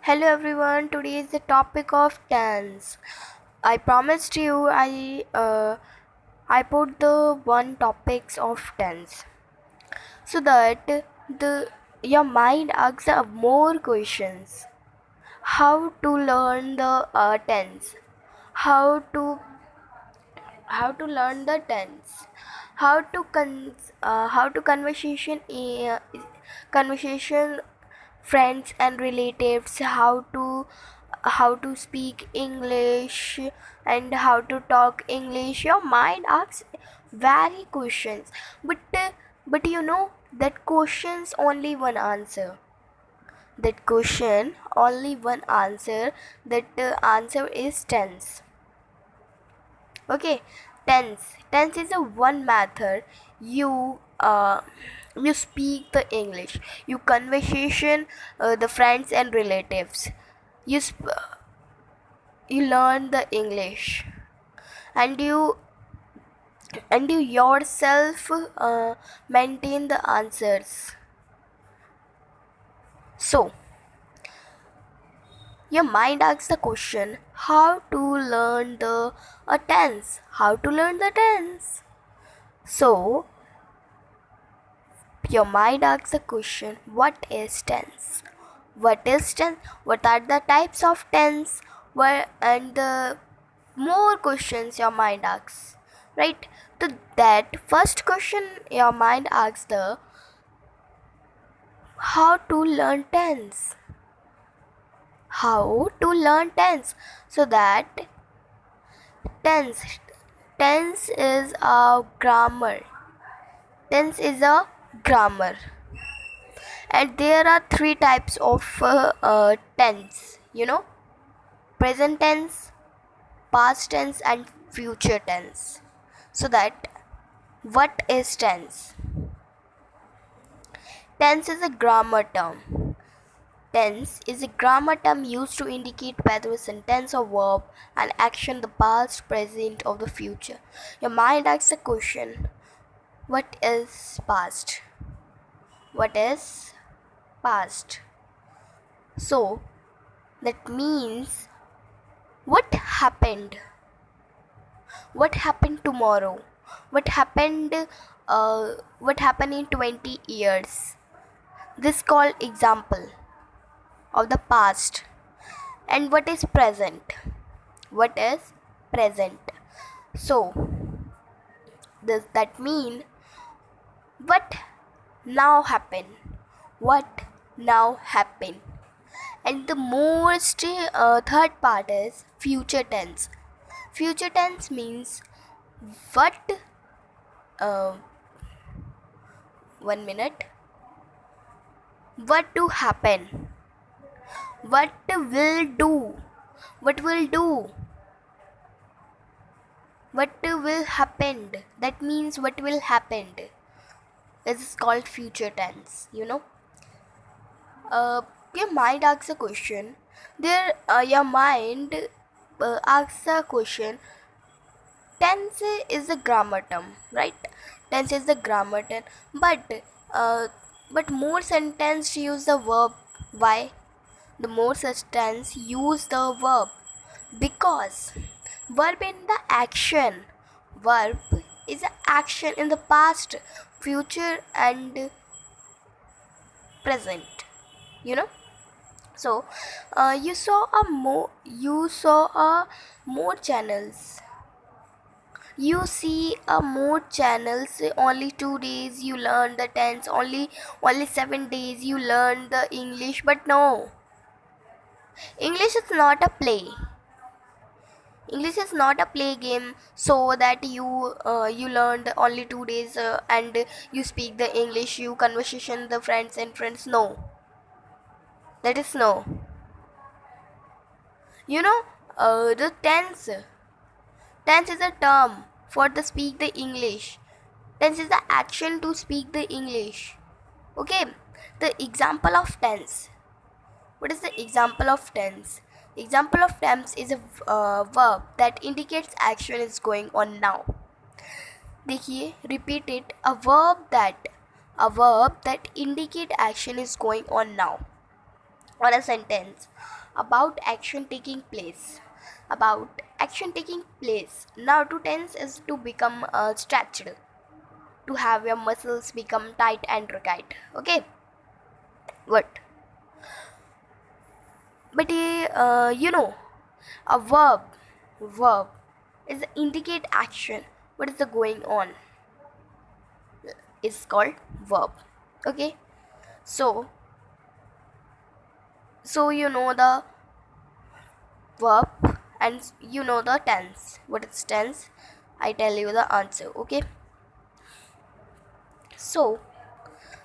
Hello everyone. Today is the topic of tense. I promised you I put the one topics of tense so that the your mind asks more questions. How to learn the tense? How to learn the tense? How to conversation friends and relatives, how to speak English and how to talk English. Your mind asks very questions, but you know that questions only one answer. That question only one answer. That answer is tense. Okay, tense is a one method you speak the English, you conversation the friends and relatives, you you learn the English, and you yourself maintain the answers. So your mind asks the question, how to learn the tense, how to learn the tense. So your mind asks the question, what is tense? What is tense? What are the types of tense? Where and the more questions your mind asks, right? So that first question your mind asks the how to learn tense. How to learn tense? So that tense tense is a grammar. Tense is a grammar. And there are three types of tense, present tense, past tense and future tense. So that what is tense? Tense is a grammar term. Tense is a grammar term used to indicate whether a sentence or verb, an action, the past, present or the future. Your mind asks a question, what is past? What is past? So that means what happened? What happened tomorrow? What happened what happened in 20 years? This called example of the past. And what is present? What is present? So does that mean what now happen? What now happen? And the most third part is future tense. Future tense means what uh, 1 minute, what to happen, what will do, what will do, what will happen. That means what will happen. This is called future tense. Your mind asks a question. Your mind asks a question. Tense is a grammar term, right? Tense is the grammar term, but uh, more sentence use the verb. Why? The more sentence use the verb because verb in the action. Verb is an action in the past, future, and present. You know. So, you saw a more channels. You see more channels. Only 2 days you learn the tense. Only 7 days you learn the English. But no, English is not a play. English is not a play game so that you learned only 2 days and you speak the English, you conversation the friends. No, that is no. You know, the tense. Tense is a term for the speak the English. Tense is the action to speak the English. Okay, the example of tense. What is the example of tense? Example of tense is a verb that indicates action is going on now. देखिए, repeat it. A verb that indicate action is going on now. or a sentence about action taking place. About action taking place. Now to tense is to become stretched, to have your muscles become tight and rigid. Okay, what? But a verb is indicate action. What is the going on? Is called verb. Okay, so you know the verb and you know the tense. What is tense? I tell you the answer. Okay, so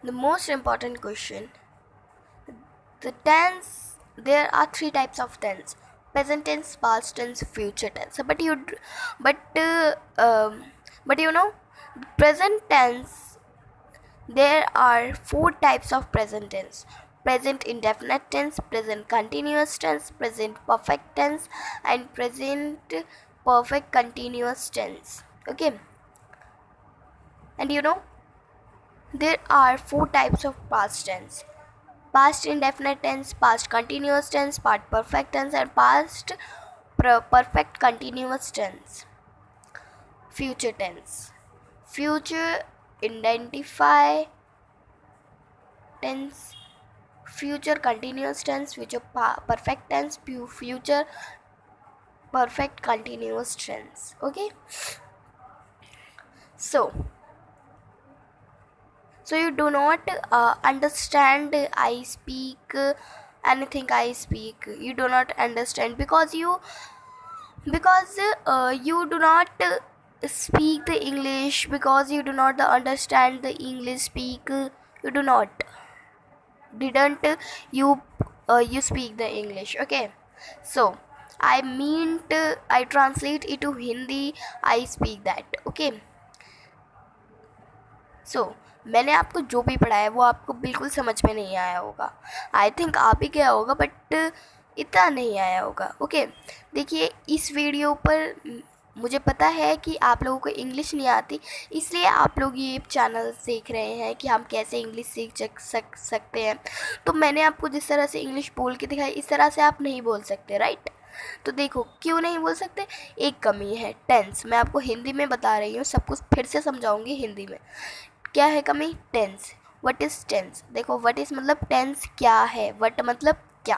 the most important question, the tense, there are three types of tense: present tense, past tense, future tense. But you know, present tense, there are four types of present tense: present indefinite tense, present continuous tense, present perfect tense, and present perfect continuous tense. Okay, and there are four types of past tense: past indefinite tense, past continuous tense, past perfect tense, and past perfect continuous tense. Future tense, future identify tense, future continuous tense, future perfect tense, future perfect continuous tense. Okay, so you do not understand I speak anything I speak. You do not understand because you do not speak the English, because you do not understand the English speak. You do not didn't you you speak the English. Okay, so I mean I translate it to Hindi, I speak that. Okay, सो मैंने आपको जो भी पढ़ाया वो आपको बिल्कुल समझ में नहीं आया होगा. आई थिंक आप ही गया होगा बट इतना नहीं आया होगा. ओके, देखिए इस वीडियो पर मुझे पता है कि आप लोगों को इंग्लिश नहीं आती, इसलिए आप लोग ये चैनल देख रहे हैं कि हम कैसे इंग्लिश सीख सकते हैं. तो मैंने आपको जिस तरह से इंग्लिश बोल के दिखाई, इस तरह से आप नहीं बोल सकते, राइट? तो देखो क्यों नहीं बोल सकते, एक कमी है टेंस. मैं आपको हिंदी में बता रही हूँ, सब कुछ फिर से समझाऊंगी हिंदी में. क्या है कमी? टेंस. What is tense? देखो व्हाट इज़ मतलब टेंस क्या है, व्हाट मतलब क्या.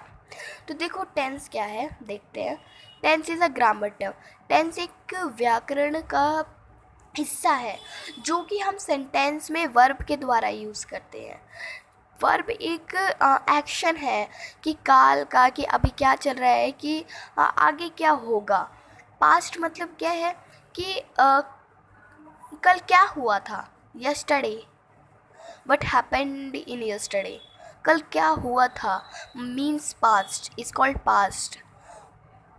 तो देखो टेंस क्या है, देखते हैं. Tense is a grammar term. Tense एक व्याकरण का हिस्सा है जो कि हम सेंटेंस में वर्ब के द्वारा यूज़ करते हैं. वर्ब एक एक्शन है कि काल का, कि अभी क्या चल रहा है, कि आगे क्या होगा. पास्ट मतलब क्या है कि कल क्या हुआ था. yesterday, what happened in yesterday. कल क्या हुआ था means past, is called past.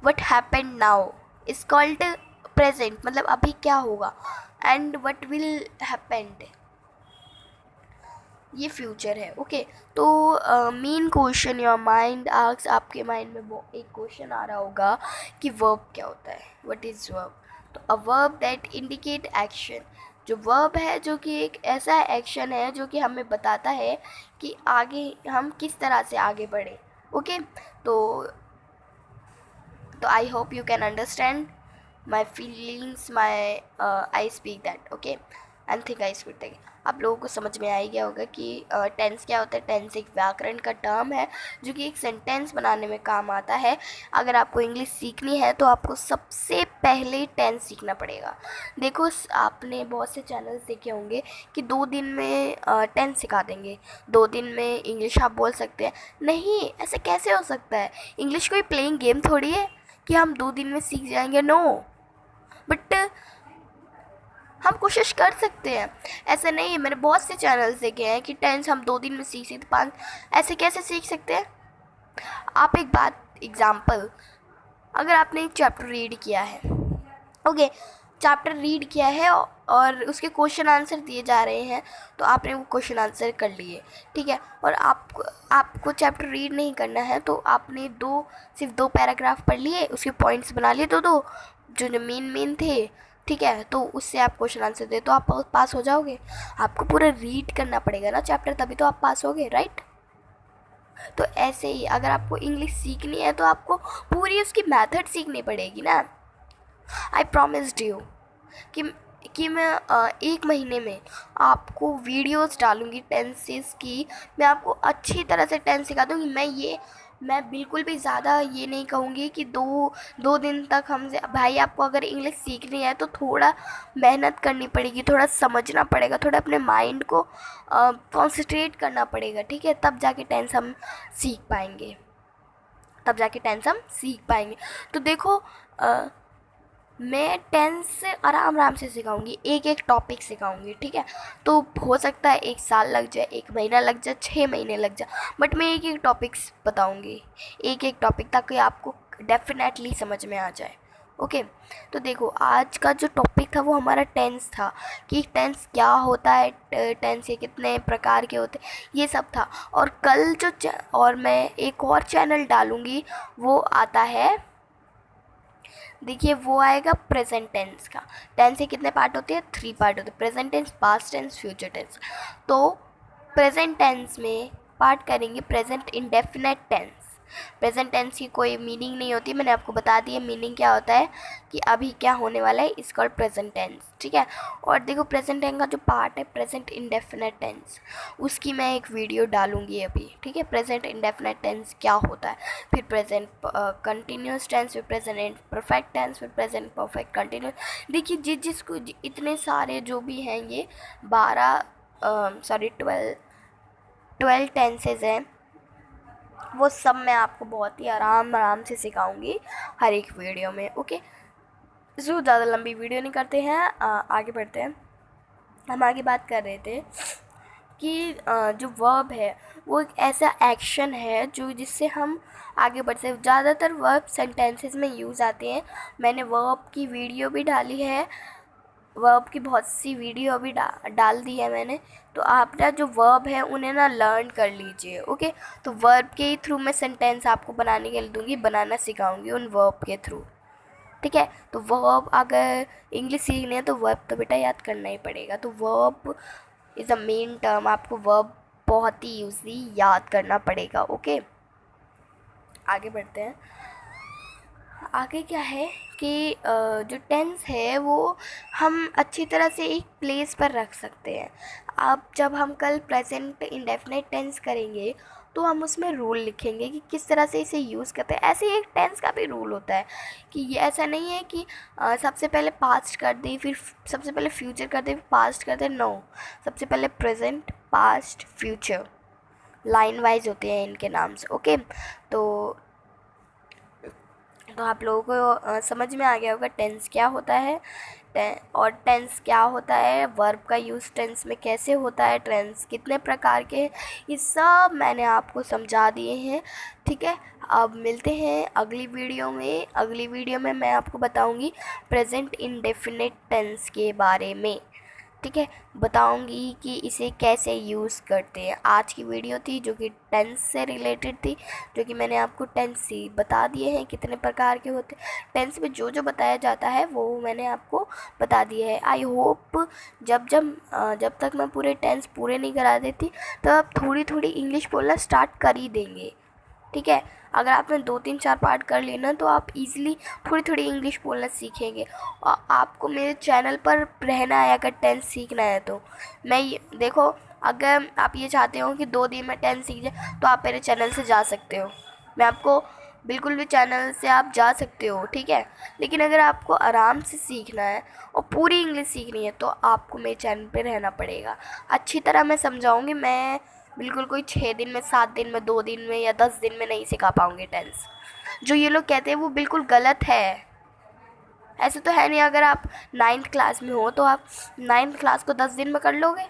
what happened now is called present, मतलब अभी क्या होगा. and what will happen, ये फ्यूचर है. ओके, तो main question your mind asks, आपके माइंड में वो एक क्वेश्चन आ रहा होगा कि वर्ब क्या होता है. What is verb? तो a verb that indicate action. जो वर्ब है जो कि एक ऐसा एक्शन है जो कि हमें बताता है कि आगे हम किस तरह से आगे बढ़े. ओके, तो I hope you can understand my feelings, my I speak that. Okay, and think I speak that. आप लोगों को समझ में आ ही गया होगा कि टेंस क्या होता है. टेंस एक व्याकरण का टर्म है जो कि एक सेंटेंस बनाने में काम आता है. अगर आपको इंग्लिश सीखनी है तो आपको सबसे पहले टेंस सीखना पड़ेगा. देखो आपने बहुत से चैनल्स देखे होंगे कि 2 दिन में टेंस सिखा देंगे, 2 दिन में इंग्लिश आप बोल सकते हैं. नहीं, ऐसे कैसे हो सकता है? इंग्लिश कोई प्लेइंग गेम थोड़ी है कि हम 2 दिन में सीख जाएंगे. नो, बट हम कोशिश कर सकते हैं. ऐसे नहीं है, मैंने बहुत से चैनल्स देखे हैं कि टेंस हम 2 दिन में सीख सकते, 5. ऐसे कैसे सीख सकते हैं? आप एक बात, एग्जाम्पल, अगर आपने एक चैप्टर रीड किया है, ओके, चैप्टर रीड किया है और उसके क्वेश्चन आंसर दिए जा रहे हैं, तो आपने वो क्वेश्चन आंसर कर लिए, ठीक है, और आपको चैप्टर रीड नहीं करना है, तो आपने सिर्फ 2 पैराग्राफ पढ़ लिए, उसके पॉइंट्स बना लिए, दो जो मेन थे, ठीक है, तो उससे आप क्वेश्चन आंसर दे तो आप पास हो जाओगे. आपको पूरा रीड करना पड़ेगा ना चैप्टर, तभी तो आप पास होगे, राइट? तो ऐसे ही अगर आपको इंग्लिश सीखनी है तो आपको पूरी उसकी मेथड सीखनी पड़ेगी ना। आई प्रॉमिस्ड यू कि मैं 1 महीने में आपको वीडियोस डालूँगी टेंसेस की। मैं आपको अच्छी तरह से टेंस सिखा दूँगी। मैं बिल्कुल भी ज़्यादा ये नहीं कहूँगी कि 2 दिन तक हमसे। भाई आपको अगर इंग्लिश सीखनी है तो थोड़ा मेहनत करनी पड़ेगी, थोड़ा समझना पड़ेगा, थोड़ा अपने माइंड को कॉन्सेंट्रेट करना पड़ेगा, ठीक है? तब जाके टेंस हम सीख पाएंगे, तो देखो मैं टेंस से आराम आराम से सिखाऊंगी, एक एक टॉपिक सिखाऊंगी, ठीक है? तो हो सकता है 1 साल लग जाए, 1 महीना लग जाए, 6 महीने लग जाए, बट मैं एक एक टॉपिक्स बताऊंगी, एक एक टॉपिक, ताकि आपको डेफिनेटली समझ में आ जाए। ओके, तो देखो आज का जो टॉपिक था वो हमारा टेंस था, कि टेंस क्या होता है, टेंस के कितने प्रकार के होते हैं, ये सब था। और कल और मैं एक और चैनल डालूँगी, वो आता है, देखिए वो आएगा प्रेजेंट टेंस का। टेंस के कितने पार्ट होते हैं? 3 पार्ट होते हैं, present tense, past tense, future tense. तो प्रेजेंट टेंस में पार्ट करेंगे present indefinite tense. Present tense की कोई मीनिंग नहीं होती, मैंने आपको बता दी है मीनिंग क्या होता है, कि अभी क्या होने वाला है, इस कॉल्ड प्रेजेंट टेंस, ठीक है? और देखो प्रेजेंट टेंस का जो पार्ट है प्रेजेंट इंडेफिनेट टेंस, उसकी मैं एक वीडियो डालूंगी अभी, ठीक है? प्रेजेंट इंडेफिनेट टेंस क्या होता है, फिर प्रेजेंट कंटिन्यूस टेंस, फिर प्रेजेंट परफेक्ट टेंस, फिर प्रेजेंट परफेक्ट कंटिन्यूस। देखिए जिसको इतने सारे जो भी हैं, ये 12 टेंसेज हैं, वो सब मैं आपको बहुत ही आराम से सिखाऊंगी हर एक वीडियो में। ओके, जो ज़्यादा लंबी वीडियो नहीं करते हैं, आगे बढ़ते हैं। हम आगे बात कर रहे थे कि जो वर्ब है वो एक ऐसा एक्शन है जो जिससे हम आगे बढ़ सकते। ज़्यादातर वर्ब सेंटेंसेस में यूज़ आते हैं। मैंने वर्ब की वीडियो भी डाली है, वर्ब की बहुत सी वीडियो अभी डाल दी है मैंने, तो आप ना जो वर्ब है उन्हें ना लर्न कर लीजिए। ओके, तो वर्ब के ही थ्रू मैं सेंटेंस आपको बनाने के लिए दूंगी, बनाना सिखाऊंगी उन वर्ब के थ्रू, ठीक है? तो वर्ब अगर इंग्लिश सीखनी है तो वर्ब तो बेटा याद करना ही पड़ेगा। तो verb is a main term, आपको वर्ब बहुत ही यूजली याद करना पड़ेगा। ओके, आगे बढ़ते हैं। आगे क्या है कि जो टेंस है वो हम अच्छी तरह से एक प्लेस पर रख सकते हैं। अब जब हम कल प्रेजेंट इंडेफिनेट टेंस करेंगे तो हम उसमें रूल लिखेंगे कि किस तरह से इसे यूज़ करते हैं। ऐसे ही एक टेंस का भी रूल होता है कि ये ऐसा नहीं है कि सबसे पहले पास्ट कर दे, फिर सबसे पहले फ्यूचर कर दे, फिर पास्ट कर दे। नो, सबसे पहले present, past, future, line wise होते हैं इनके नाम्स। ओके, तो आप लोगों को समझ में आ गया होगा टेंस क्या होता है, और टेंस क्या होता है, वर्ब का यूज़ टेंस में कैसे होता है, टेंस कितने प्रकार के हैं, ये सब मैंने आपको समझा दिए हैं, ठीक है? अब मिलते हैं अगली वीडियो में। अगली वीडियो में मैं आपको बताऊंगी प्रेजेंट इंडेफिनिट टेंस के बारे में, ठीक है? बताऊंगी कि इसे कैसे यूज़ करते हैं। आज की वीडियो थी जो कि टेंस से रिलेटेड थी, जो कि मैंने आपको टेंस ही बता दिए हैं कितने प्रकार के होते हैं। टेंस में जो जो बताया जाता है वो मैंने आपको बता दिया है। आई होप जब तक मैं पूरे टेंस पूरे नहीं करा देती तब आप थोड़ी थोड़ी इंग्लिश बोलना स्टार्ट कर ही देंगे, ठीक है? अगर आपने 2 3 4 पार्ट कर लिए ना तो आप इजीली थोड़ी थोड़ी इंग्लिश बोलना सीखेंगे। और आपको मेरे चैनल पर रहना है अगर टेंस सीखना है तो। देखो, अगर आप ये चाहते हो कि 2 दिन में टेंस सीख जाए तो आप मेरे चैनल से जा सकते हो, मैं आपको बिल्कुल भी चैनल से आप जा सकते हो, ठीक है? लेकिन अगर आपको आराम से सीखना है और पूरी इंग्लिश सीखनी है तो आपको मेरे चैनल पे रहना पड़ेगा। अच्छी तरह मैं समझाऊंगी, मैं बिल्कुल कोई 6 दिन में, 7 दिन में, 2 दिन में या 10 दिन में नहीं सिखा पाऊंगी टेंस। जो ये लोग कहते हैं वो बिल्कुल गलत है। ऐसे तो है नहीं, अगर आप 9th क्लास में हो तो आप 9th क्लास को 10 दिन में कर लोगे,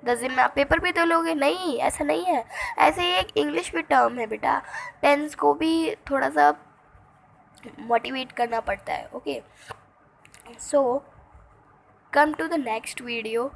10 दिन में आप पेपर भी दे लोगे। नहीं, ऐसा नहीं है। ऐसे ही एक इंग्लिश भी टर्म है बेटा, टेंस को भी थोड़ा सा मोटिवेट करना पड़ता है। Okay, so come to the next video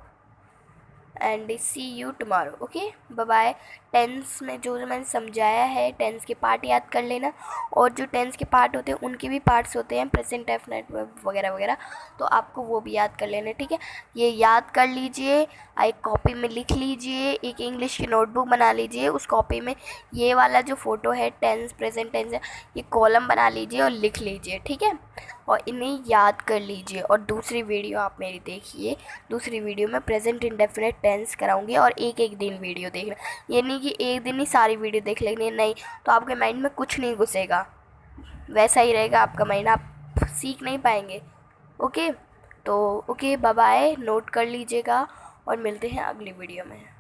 and see you tomorrow. Okay, bye bye, tense में जो मैंने समझाया है, टेंस के पार्ट याद कर लेना। और जो टेंस के पार्ट होते हैं उनके भी पार्ट्स होते हैं, प्रेजेंट डेफिनेट वगैरह वगैरह, तो आपको वो भी याद कर लेना, ठीक है। ये याद कर लीजिए, एक कॉपी में लिख लीजिए, एक इंग्लिश की नोटबुक बना लीजिए, उस कॉपी में ये वाला जो फ़ोटो है टेंस प्रेजेंट टेंस है, ये कॉलम बना लीजिए और लिख लीजिए, ठीक है। और इन्हें याद कर लीजिए। और दूसरी वीडियो आप मेरी देखिए, दूसरी वीडियो में प्रेजेंट इंडेफिनिट टेंस कराऊंगी, और एक एक दिन वीडियो देखना, ये नहीं कि एक दिन ही सारी वीडियो देख लेनी, नहीं तो आपके माइंड में कुछ नहीं घुसेगा, वैसा ही रहेगा आपका माइंड, आप सीख नहीं पाएंगे। ओके, तो ओके, बाय बाय, नोट कर लीजिएगा और मिलते हैं अगली वीडियो में।